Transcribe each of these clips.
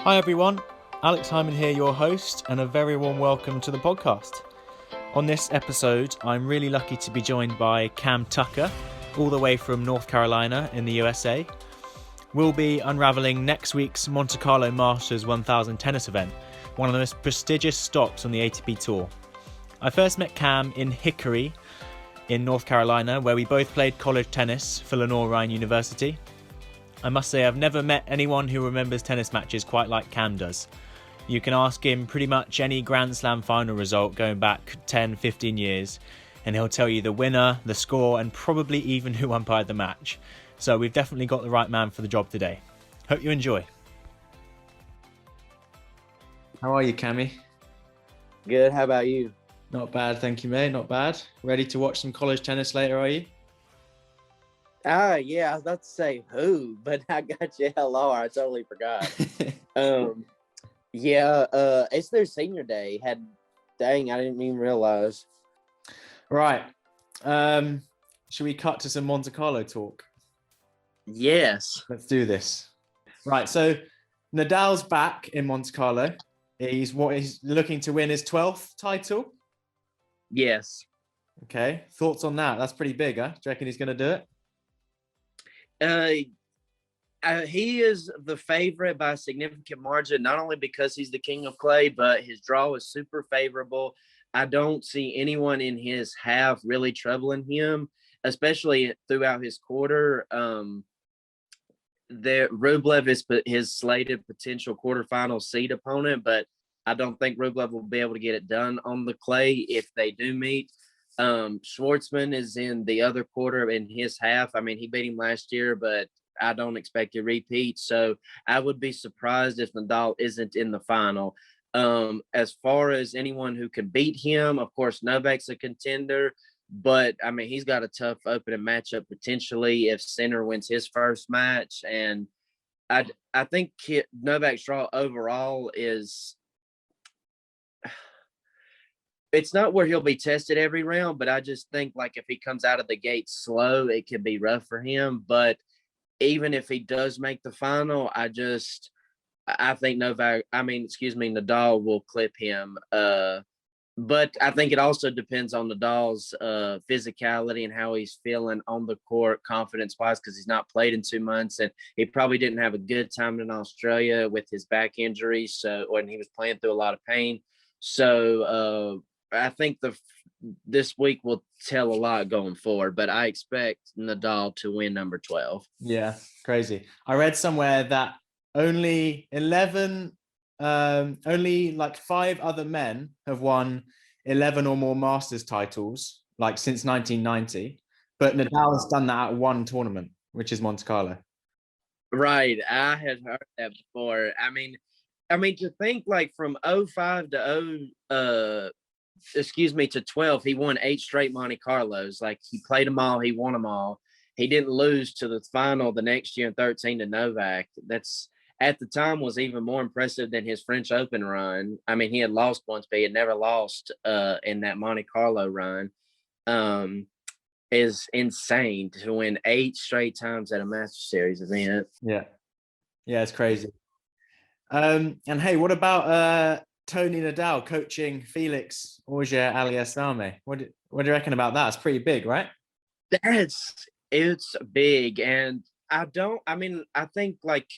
Hi everyone, Alex Hyman here, your host, and a very warm welcome to the podcast. On this episode, I'm really lucky to be joined by Cam Tucker, all the way from North Carolina in the USA. We'll be unravelling next week's Monte Carlo Masters 1000 tennis event, one of the most prestigious stops on the ATP Tour. I first met Cam in Hickory in North Carolina, where we both played college tennis for Lenoir-Rhyne University. I must say I've never met anyone who remembers tennis matches quite like Cam does. You can ask him pretty much any Grand Slam final result going back 10, 15 years, and he'll tell you the winner, the score, and probably even who umpired the match. So we've definitely got the right man for the job today. Hope you enjoy. How are you, Cammy? Good. How about you? Not bad, thank you, mate. Not bad. Ready to watch some college tennis later, are you? Yeah, I was about to say who, but I got you LR. I totally forgot. It's their senior day. Dang, I didn't even realize. Right. Should we cut to some Monte Carlo talk? Yes. Let's do this. Right, so Nadal's back in Monte Carlo. He's looking to win his 12th title. Yes. Okay, thoughts on that? That's pretty big, huh? Do you reckon he's going to do it? He is the favorite by a significant margin, not only because he's the king of clay, but his draw is super favorable. I don't see anyone in his half really troubling him, especially throughout his quarter. Rublev is his slated potential quarterfinal seed opponent, but I don't think Rublev will be able to get it done on the clay if they do meet. Schwartzman is in the other quarter in his half. I mean, he beat him last year, but I don't expect a repeat. So I would be surprised if Nadal isn't in the final. As far as anyone who can beat him, of course, Novak's a contender, but I mean, he's got a tough opening matchup potentially if Sinner wins his first match. And I think Novak's draw overall is, it's not where he'll be tested every round, but I just think like if he comes out of the gate slow, it could be rough for him. But even if he does make the final, I think Nadal will clip him. But I think it also depends on Nadal's physicality and how he's feeling on the court, confidence-wise, because he's not played in 2 months, and he probably didn't have a good time in Australia with his back injury. So when he was playing through a lot of pain, so I think this week will tell a lot going forward, but I expect Nadal to win number 12. Yeah, crazy. I read somewhere that only 5 other men have won 11 or more Masters titles, like since 1990. But Nadal has done that at one tournament, which is Monte Carlo. Right. I had heard that before. I mean, to think like from 05 to 12, he won 8 straight Monte Carlos. Like he played them all, he won them all. He didn't lose to the final the next year in 13 to Novak. That's at the time was even more impressive than his French Open run. I mean, he had lost once, but he had never lost in that Monte Carlo run. Is insane to win 8 straight times at a Master Series event. Yeah, it's crazy. And hey, what about Tony Nadal coaching Felix Auger-Aliassime? What do you reckon about that? It's pretty big, right? It's big, and I think like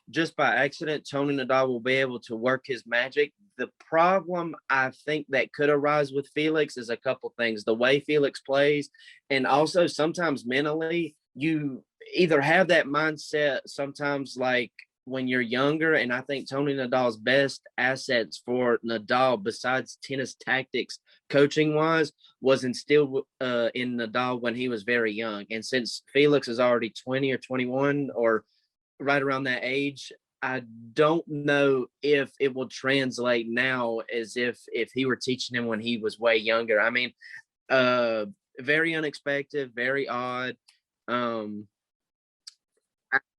just by accident, Tony Nadal will be able to work his magic. The problem I think that could arise with Felix is a couple things: the way Felix plays, and also sometimes mentally, you either have that mindset sometimes like when you're younger, and I think Tony Nadal's best assets for Nadal, besides tennis tactics, coaching wise, was instilled in Nadal when he was very young. And since Felix is already 20 or 21 or right around that age, I don't know if it will translate now as if he were teaching him when he was way younger. I mean, very unexpected, very odd.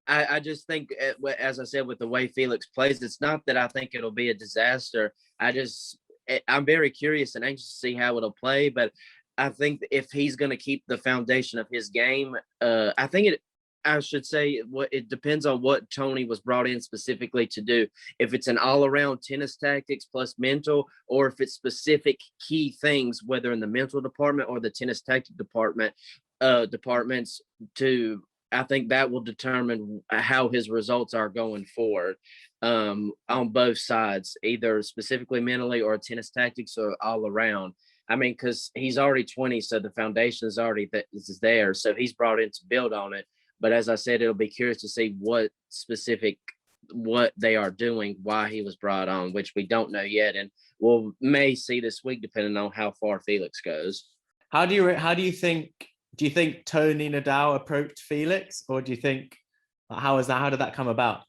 I just think, as I said, with the way Felix plays, it's not that I think it'll be a disaster. I'm very curious and anxious to see how it'll play, but I think if he's going to keep the foundation of his game, I think I should say what it depends on what Tony was brought in specifically to do. If it's an all-around tennis tactics plus mental, or if it's specific key things, whether in the mental department or the tennis tactic departments to I think that will determine how his results are going forward on both sides, either specifically mentally or tennis tactics or all around. I mean, because he's already 20, so the foundation is already is there. So he's brought in to build on it. But as I said, it'll be curious to see what they are doing, why he was brought on, which we don't know yet, and we'll may see this week depending on how far Felix goes. How do you think? Do you think Tony Nadal approached Felix, or do you think how did that come about?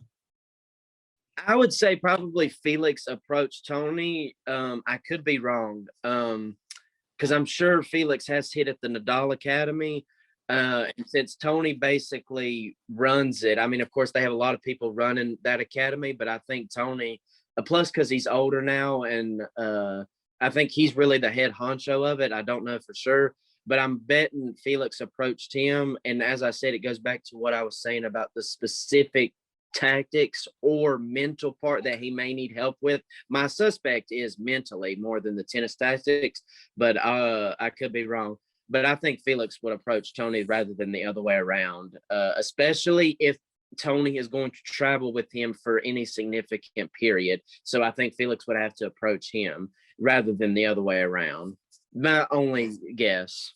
I would say probably Felix approached Tony. I could be wrong, because I'm sure Felix has hit at the Nadal Academy. And since Tony basically runs it, I mean, of course, they have a lot of people running that academy, but I think Tony, plus because he's older now, and I think he's really the head honcho of it. I don't know for sure, but I'm betting Felix approached him. And as I said, it goes back to what I was saying about the specific tactics or mental part that he may need help with. My suspect is mentally more than the tennis tactics, but I could be wrong. But I think Felix would approach Tony rather than the other way around, especially if Tony is going to travel with him for any significant period. So I think Felix would have to approach him rather than the other way around. My only guess.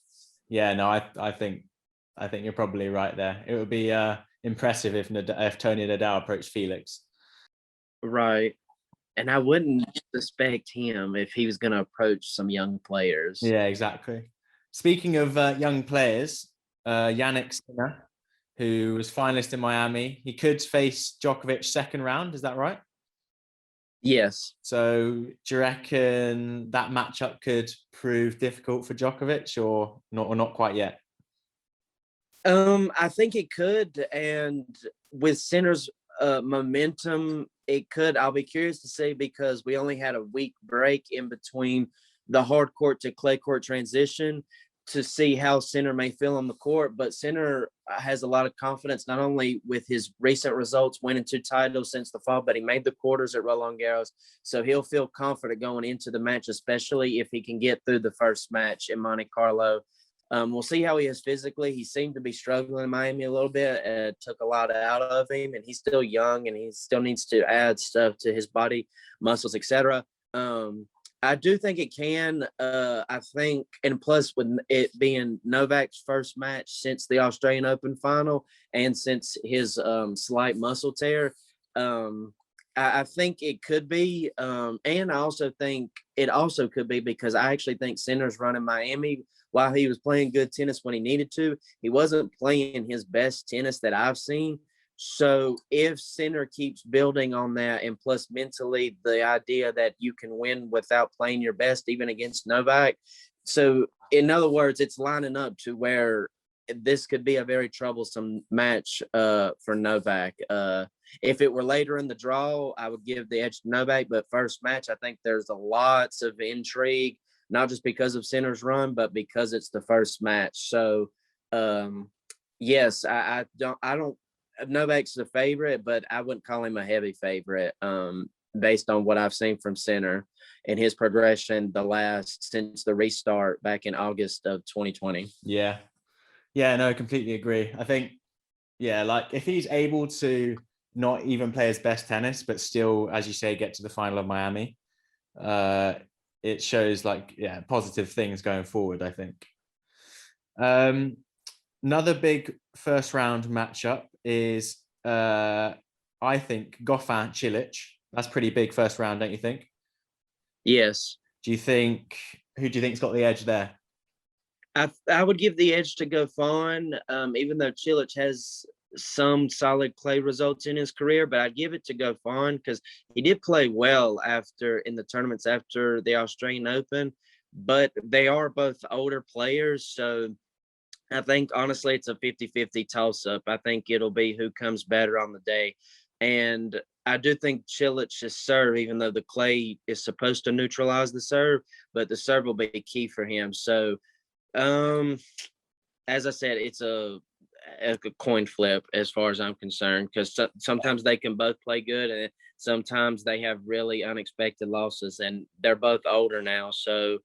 Yeah, no, I think you're probably right there. It would be impressive if Tony Nadal approached Felix. Right. And I wouldn't suspect him if he was going to approach some young players. Yeah, exactly. Speaking of young players, Jannik Sinner, who was finalist in Miami, he could face Djokovic second round. Is that right? Yes. So do you reckon that matchup could prove difficult for Djokovic, or not quite yet? I think it could, and with Sinner's momentum, it could. I'll be curious to see, because we only had a week break in between the hard court to clay court transition to see how Sinner may feel on the court. But Sinner has a lot of confidence, not only with his recent results, winning 2 titles since the fall, but he made the quarters at Roland Garros. So he'll feel confident going into the match, especially if he can get through the first match in Monte Carlo. We'll see how he is physically. He seemed to be struggling in Miami a little bit. It took a lot out of him, and he's still young, and he still needs to add stuff to his body, muscles, etc. I do think it can. I think, and plus with it being Novak's first match since the Australian Open final and since his slight muscle tear, I think it could be. And I also think it also could be because I actually think Sinner's running Miami while he was playing good tennis when he needed to. He wasn't playing his best tennis that I've seen. So if Sinner keeps building on that, and plus mentally the idea that you can win without playing your best, even against Novak. So in other words, it's lining up to where this could be a very troublesome match for Novak. If it were later in the draw, I would give the edge to Novak, but first match, I think there's lots of intrigue, not just because of Sinner's run, but because it's the first match. So yes, I don't, Novak's the favorite, but I wouldn't call him a heavy favorite based on what I've seen from Sinner and his progression since the restart back in August of 2020. Yeah, no, I completely agree. I think, yeah, like if he's able to not even play his best tennis, but still, as you say, get to the final of Miami, it shows positive things going forward, I think. Another big first round matchup is, I think, Goffin Cilic. That's pretty big first round, don't you think? Yes. Who do you think's got the edge there? I would give the edge to Goffin, even though Cilic has some solid clay results in his career, but I'd give it to Goffin because he did play well in the tournaments after the Australian Open, but they are both older players, so I think, honestly, it's a 50-50 toss-up. I think it'll be who comes better on the day. And I do think Cilic's serve, even though the clay is supposed to neutralize the serve, but the serve will be key for him. So, as I said, a coin flip as far as I'm concerned, because sometimes they can both play good, and sometimes they have really unexpected losses, and they're both older now. So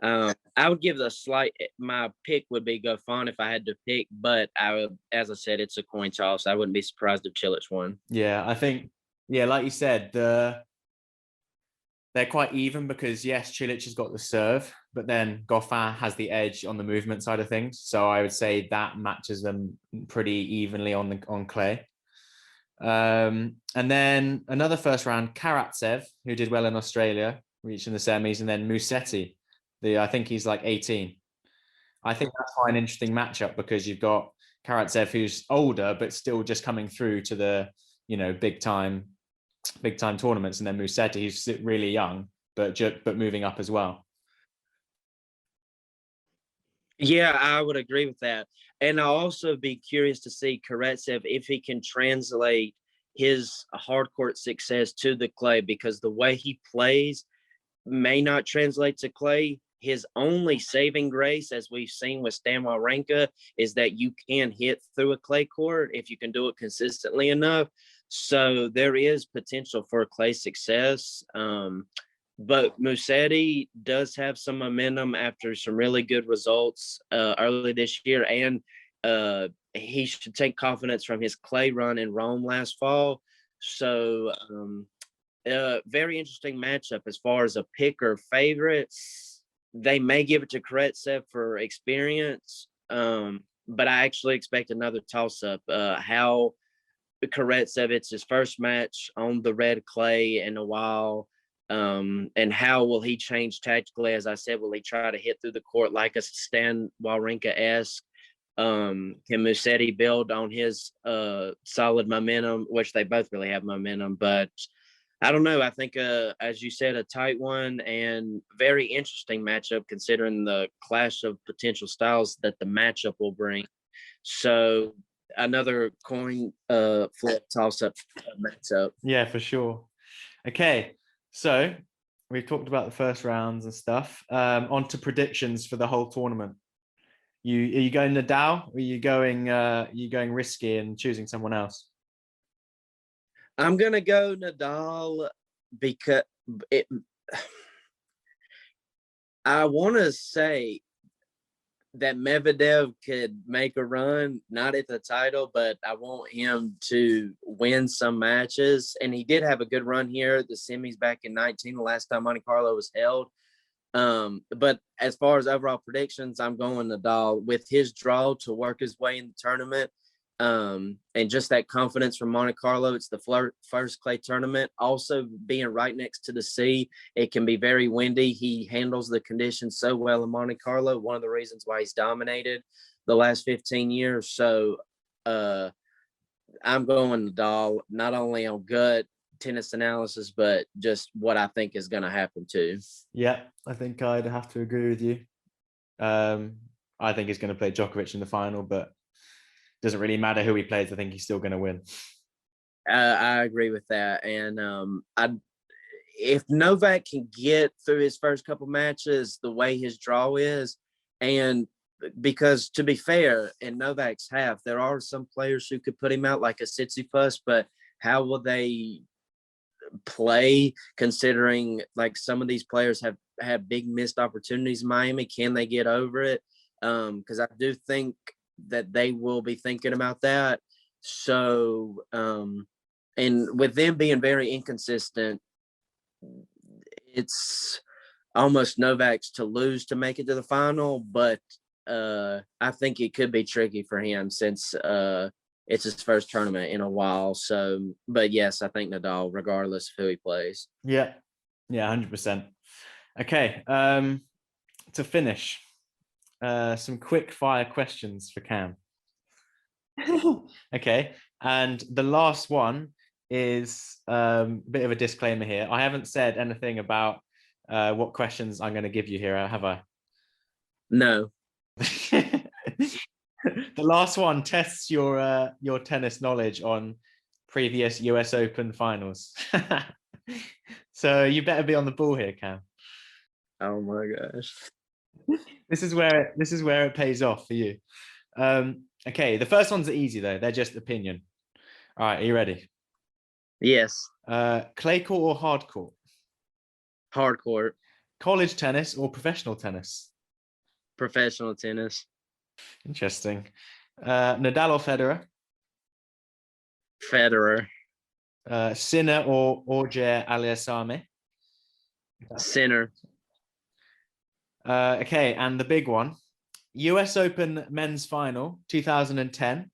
I would give my pick would be Goffin if I had to pick, but as I said, it's a coin toss. I wouldn't be surprised if Cilic won. Yeah, I think, like you said, they're quite even because yes, Cilic has got the serve, but then Goffin has the edge on the movement side of things. So I would say that matches them pretty evenly on clay. And then another first round, Karatsev, who did well in Australia, reaching the semis, and then Musetti, I think he's like 18. I think that's quite an interesting matchup because you've got Karatsev, who's older but still just coming through to the big time tournaments, and then Musetti, who's really young but moving up as well. Yeah, I would agree with that. And I'll also be curious to see Karatsev if he can translate his hard court success to the clay, because the way he plays may not translate to clay. His only saving grace, as we've seen with Stan Wawrinka, is that you can hit through a clay court if you can do it consistently enough. So there is potential for clay success. But Musetti does have some momentum after some really good results early this year, and he should take confidence from his clay run in Rome last fall. So very interesting matchup as far as a pick or favorite. They may give it to Karatsev for experience, but I actually expect another toss-up. How Karatsev, it's his first match on the red clay in a while. And how will he change tactically? As I said, will he try to hit through the court like a Stan Wawrinka-esque? Can Musetti build on his solid momentum, which they both really have momentum, but I don't know. I think, as you said, a tight one and very interesting matchup considering the clash of potential styles that the matchup will bring. So another coin flip toss-up matchup. Yeah, for sure. Okay, so we've talked about the first rounds and stuff. On to predictions for the whole tournament. Are you going Nadal, or are you going risky and choosing someone else? I'm gonna go Nadal because I want to say that Medvedev could make a run, not at the title, but I want him to win some matches. And he did have a good run here at the semis back in 2019, the last time Monte Carlo was held. But as far as overall predictions, I'm going Nadal with his draw to work his way in the tournament. And just that confidence from Monte Carlo. It's the first clay tournament. Also being right next to the sea, it can be very windy. He handles the conditions so well in Monte Carlo. One of the reasons why he's dominated the last 15 years. So I'm going Nadal, not only on gut tennis analysis, but just what I think is going to happen too. Yeah, I think I'd have to agree with you. I think he's going to play Djokovic in the final, but doesn't really matter who he plays. I think he's still going to win. I agree with that. And if Novak can get through his first couple matches the way his draw is, and because to be fair, in Novak's half, there are some players who could put him out like a Tsitsipas, but how will they play considering like some of these players have big missed opportunities in Miami? Can they get over it? Because I do think that they will be thinking about that. So, and with them being very inconsistent, it's almost Novak's to lose to make it to the final. But I think it could be tricky for him since it's his first tournament in a while. So, but yes, I think Nadal, regardless of who he plays. Yeah, 100%. Okay, to finish, some quick fire questions for Cam. Okay, and the last one is a bit of a disclaimer here. I haven't said anything about what questions I'm going to give you here, have I? No. The last one tests your tennis knowledge on previous US Open finals. So you better be on the ball here, Cam. Oh my gosh. This is where it pays off for you. Okay, the first ones are easy though. They're just opinion. All right, are you ready? Yes. Clay court or hard court? Hard court. College tennis or professional tennis? Professional tennis. Interesting. Nadal or Federer? Federer. Sinner or Auger Aliassime? Sinner. Okay, and the big one. US Open men's final 2010.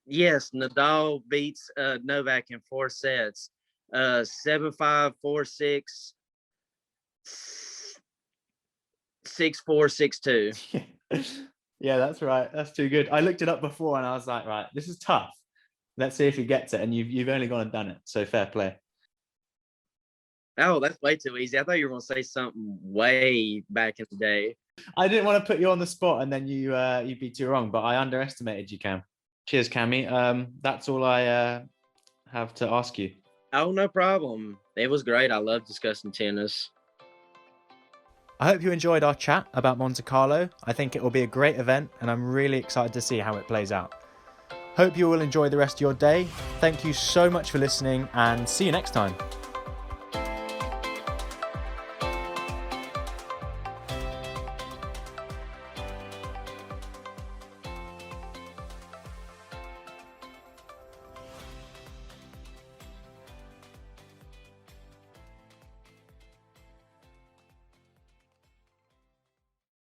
Yes, Nadal beats Novak in 4 sets. 7-5, 4-6, 6-4, 6-2. Yeah, that's right. That's too good. I looked it up before and I was like, right, this is tough. Let's see if he gets it. And you've only gone and done it. So fair play. Oh, that's way too easy. I thought you were going to say something way back in the day. I didn't want to put you on the spot and then you'd be too wrong, but I underestimated you, Cam. Cheers, Cammy. That's all I have to ask you. Oh, no problem. It was great. I love discussing tennis. I hope you enjoyed our chat about Monte Carlo. I think it will be a great event and I'm really excited to see how it plays out. Hope you will enjoy the rest of your day. Thank you so much for listening and see you next time.